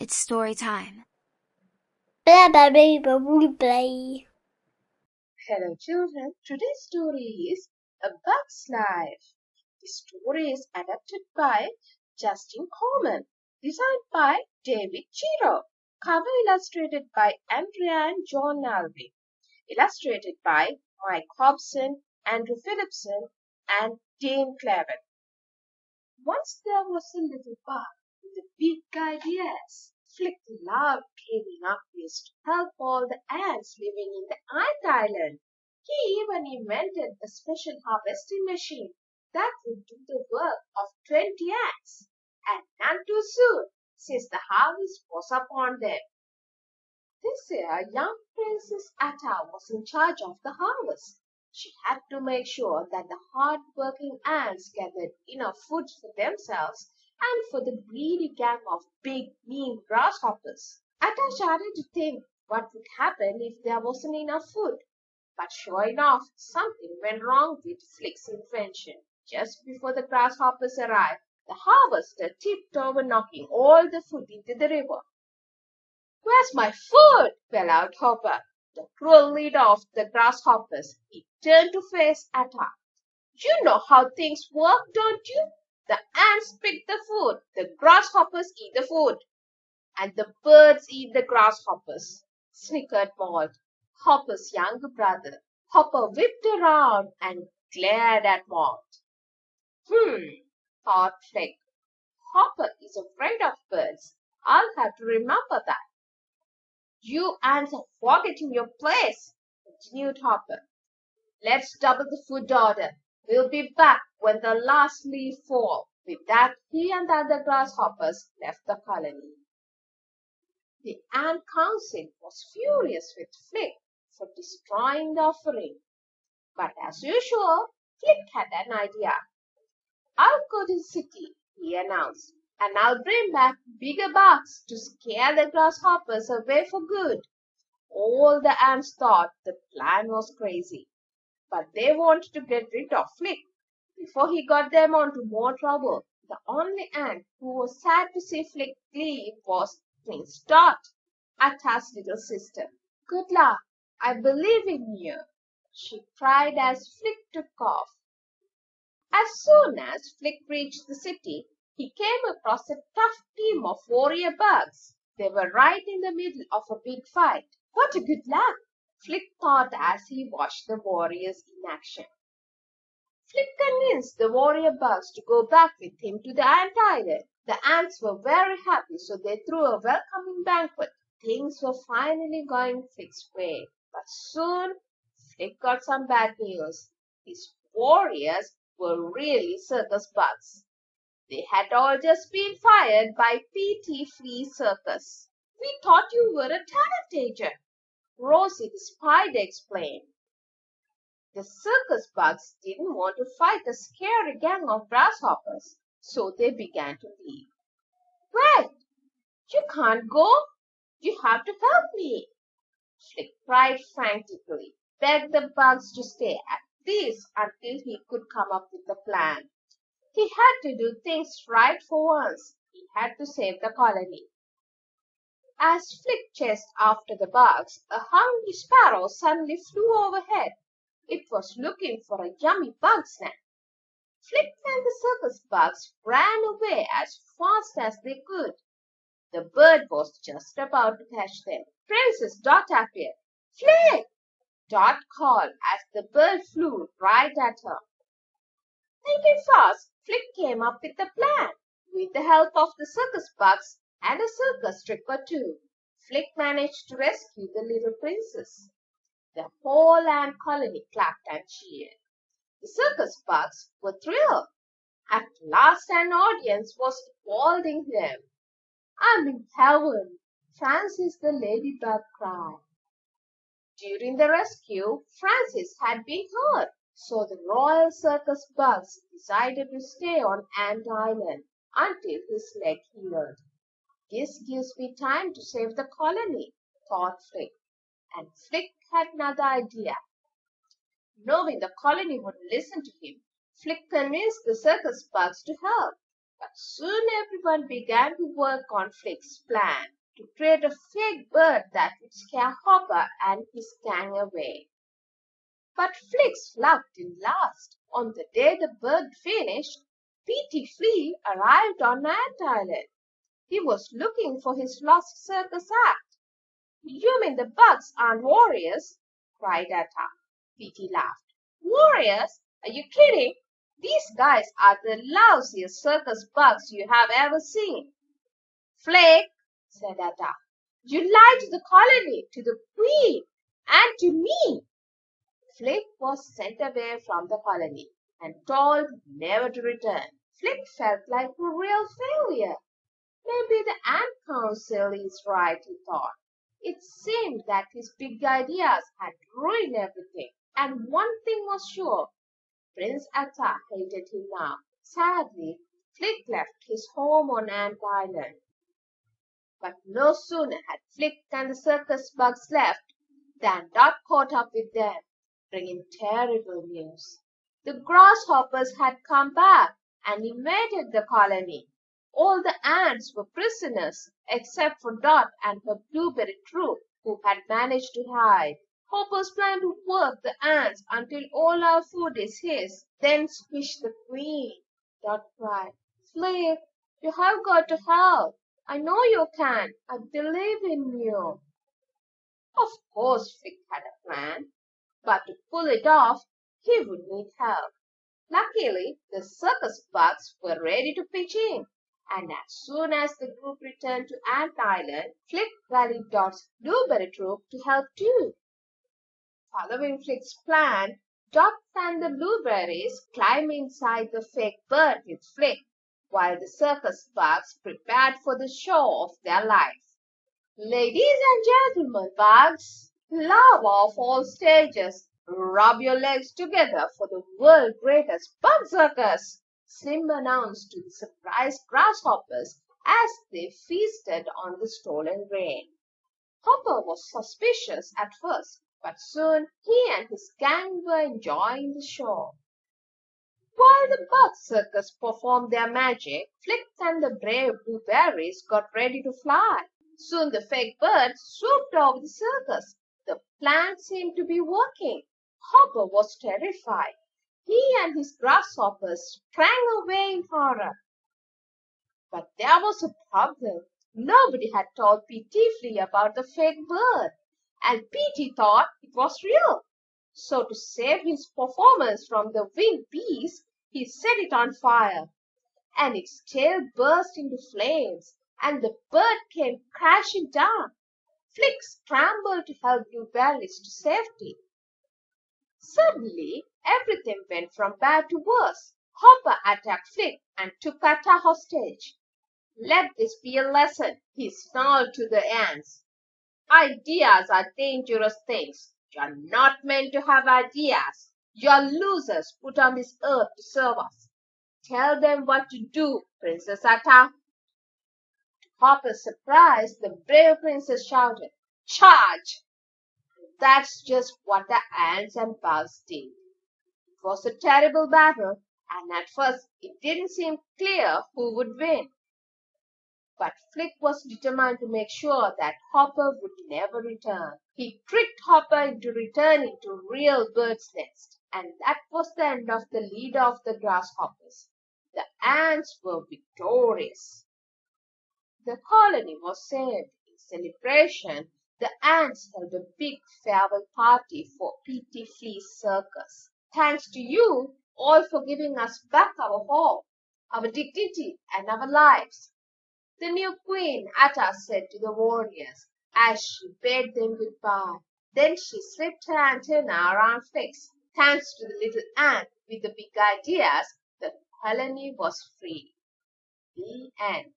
It's story time. Blah, blah, blah, blah, blah, blah. Hello children, today's story is A Bug's Life. The story is adapted by Justin Coleman, designed by David Chiro, cover illustrated by Andrea and John Alvey, illustrated by Mike Hobson, Andrew Phillipson, and Dane Clavin. Once there was a little bug with big ideas. Flick loved dreaming up ways to help all the ants living in the ant island. He even invented a special harvesting machine that would do the work of 20 ants, and none too soon, since the harvest was upon them. This year, young Princess Atta was in charge of the harvest. She had to make sure that the hard-working ants gathered enough food for themselves and for the greedy gang of big, mean grasshoppers. Atta started to think what would happen if there wasn't enough food. But sure enough, something went wrong with Flick's invention. Just before the grasshoppers arrived, the harvester tipped over, knocking all the food into the river. "Where's my food?" fell out Hopper, the cruel leader of the grasshoppers. He turned to face Atta. "You know how things work, don't you? The ants pick the food, the grasshoppers eat the food, and the birds eat the grasshoppers," snickered Walt, Hopper's younger brother. Hopper whipped around and glared at Walt. Thought Flick. "Hopper is afraid of birds. I'll have to remember that." "You ants are forgetting your place," continued Hopper. "Let's double the food order. We'll be back when the last leaf falls." With that, he and the other grasshoppers left the colony. The ant council was furious with Flick for destroying the offering. But as usual, Flick had an idea. "I'll go to the city," he announced, "and I'll bring back bigger bugs to scare the grasshoppers away for good." All the ants thought the plan was crazy, but they wanted to get rid of Flick before he got them onto more trouble. The only ant who was sad to see Flick leave was Prince Dot, Atta's little sister. "Good luck! I believe in you," she cried as Flick took off. As soon as Flick reached the city, he came across a tough team of warrior bugs. They were right in the middle of a big fight. What a good luck, Flick thought as he watched the warriors in action. Flick convinced the warrior bugs to go back with him to the ant island. The ants were very happy, so they threw a welcoming banquet. Things were finally going Flick's way. But soon, Flick got some bad news. His warriors were really circus bugs. They had all just been fired by P.T. Flea Circus. "We thought you were a talent agent," Rosie the spider explained. The circus bugs didn't want to fight a scary gang of grasshoppers, so they began to leave. "Wait! You can't go! You have to help me!" Flick cried frantically, begged the bugs to stay at least until he could come up with a plan. He had to do things right for once. He had to save the colony. As Flick chased after the bugs, a hungry sparrow suddenly flew overhead. It was looking for a yummy bug snack. Flick and the circus bugs ran away as fast as they could. The bird was just about to catch them. Princess Dot appeared. "Flick!" Dot called as the bird flew right at her. Thinking fast, Flick came up with a plan. With the help of the circus bugs and a circus trick or two, Flick managed to rescue the little princess. The whole ant colony clapped and cheered. The circus bugs were thrilled. At last an audience was applauding them. "I'm in heaven," Francis the ladybug cried. During the rescue, Francis had been hurt, so the royal circus bugs decided to stay on Ant Island until his leg healed. "This gives me time to save the colony," thought Flick. And Flick had another idea. Knowing the colony wouldn't listen to him, Flick convinced the circus bugs to help. But soon everyone began to work on Flick's plan. to create a fake bird that would scare Hopper and his gang away. But Flick's luck didn't last. On the day the bird finished, Petey Flea arrived on Ant Island. He was looking for his lost circus act. "You mean the bugs aren't warriors?" cried Atta. Petey laughed. "Warriors? Are you kidding? These guys are the lousiest circus bugs you have ever seen." "Flick," said Atta, "you lied to the colony, to the queen, and to me." Flick was sent away from the colony and told never to return. Flick felt like a real failure. Maybe the Ant Council is right, he thought. It seemed that his big ideas had ruined everything. And one thing was sure, Prince Atta hated him now. Sadly, Flick left his home on Ant Island. But no sooner had Flick and the circus bugs left than Dot caught up with them, bringing terrible news. The grasshoppers had come back and invaded the colony. All the ants were prisoners, except for Dot and her blueberry troop, who had managed to hide. "Hopper's plan to work the ants until all our food is his, then squish the queen," Dot cried. "Flick, you have got to help. I know you can. I believe in you." Of course Flick had a plan, but to pull it off, he would need help. Luckily, the circus bugs were ready to pitch in, and as soon as the group returned to Ant Island, Flick rallied Dot's blueberry troop to help too. Following Flick's plan, Dot and the blueberries climbed inside the fake bird with Flick, while the circus bugs prepared for the show of their lives. "Ladies and gentlemen bugs, love of all stages, rub your legs together for the world's greatest bug circus," Slim announced to the surprised grasshoppers as they feasted on the stolen grain. Hopper was suspicious at first, but soon he and his gang were enjoying the show. While the bug circus performed their magic, Flick and the brave blueberries got ready to fly. Soon the fake birds swooped over the circus. The plan seemed to be working. Hopper was terrified. He and his grasshoppers sprang away in horror. But there was a problem. Nobody had told Petey Flea about the fake bird, and Petey thought it was real. So to save his performance from the winged beast, he set it on fire, and its tail burst into flames, and the bird came crashing down. Flick scrambled to help Blueberries to safety. Suddenly, everything went from bad to worse. Hopper attacked Flick and took Atta hostage. "Let this be a lesson," he snarled to the ants. "Ideas are dangerous things. You're not meant to have ideas. You're losers put on this earth to serve us. Tell them what to do, Princess Atta." To Hopper's surprise, the brave princess shouted, "Charge!" That's just what the ants and bugs did. It was a terrible battle, and at first it didn't seem clear who would win. But Flick was determined to make sure that Hopper would never return. He tricked Hopper into returning to real Bird's Nest, and that was the end of the leader of the grasshoppers. The ants were victorious. The colony was saved. In celebration, the ants held a big farewell party for Petey Flea's circus. "Thanks to you all for giving us back our home, our dignity, and our lives," the new queen Atta said to the warriors as she bade them goodbye. Then she slipped her antenna around Flick's. Thanks to the little ant with the big ideas, the colony was free. The end.